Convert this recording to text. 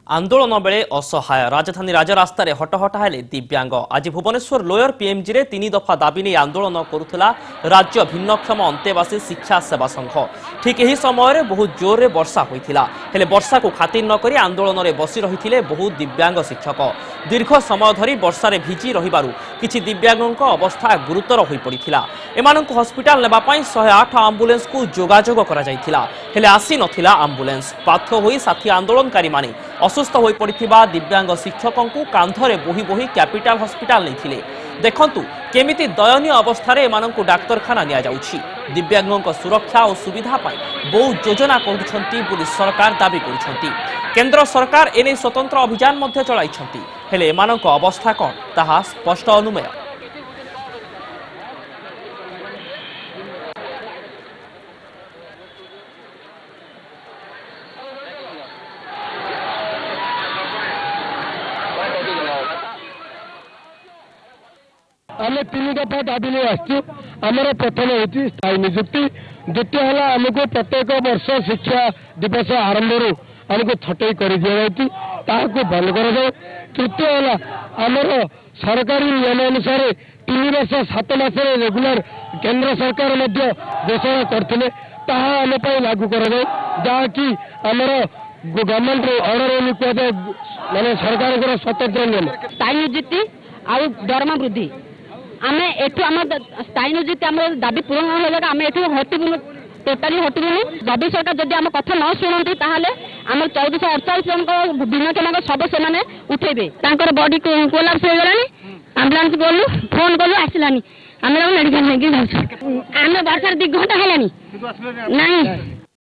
आंदोलन बेले असहाय राजधानी राजरास्ता हटहटा हेले दिव्यांग। आज भुवनेश्वर लोयर पीएमजी रे 3 दफा दाबी नहीं आंदोलन करुला राज्य भिन्नक्षम अंतेवासी शिक्षा सेवा संघ। ठीक यही समय बहुत जोर रे वर्षा होइथिला, हेले वर्षा को खातिर नक आंदोलन में बसी रही बहुत दिव्यांग शिक्षक। दीर्घ समय धरी वर्षा रे भिजी रहिबारु किछि दिव्यांगों अवस्था गुरुतर हो पड़ता। एमानंकु हॉस्पिटल नेबापई 108 आंबुलेंस को जोगाजोग करा जायथिला, हेले आसी नथिला आंबुलेंस। बाध्य होई साथी आंदोलनकारी माने असुस्थ हो पड़ता दिव्यांग शिक्षकों को कांधरे बोही बोही कैपिटल हॉस्पिटल नहीं देखंतु केमिति दयनीय अवस्था एमानंकु डाक्तरखाना निया जाउछि। दिव्यांगों सुरक्षा और सुविधा पाई बहुत योजना करुछंती बोली सरकार दाबी करुछंती। केंद्र सरकार एने स्वतंत्र अभियान मध्य चलाइछंती, हेले एमानंकु अवस्था कोन ताहा स्पष्ट अनुमेय। आम 3 दफा दाबी नहीं आसचु। आमर प्रथम होती स्थायी निजुक्ति, द्वितीय है आमको प्रत्येक वर्ष शिक्षा दिवस आरंभ आमको छटई कर बंद कर जाए। तृतीय है आमर सरकारी नियम अनुसार 3 वर्ष 7 मास रेगुलर केंद्र सरकार घोषणा करते आम लागू कर जहाँकि आमर गवर्नमेंट ऑर्डर कहुए माने सरकार स्वतंत्र नियम स्थायी निजुक्ति और दरमा वृद्धि आम एठू आम स्थायी निजुक्ति आम दाबी पूरण होगा। आम एठू हटबुन टोटाली हटबुनि। बबी सरकार जब आम कथा न शुणती ताहले आम 1448 जन भिन्नक्षम सब से उठेबे। बॉडी कोलाप्स हो गलानी, आम्बुलांस गलु फोन कलु आसलानी, आम मेडिकल लेके आम वर्षार 2 घंटा है नहीं।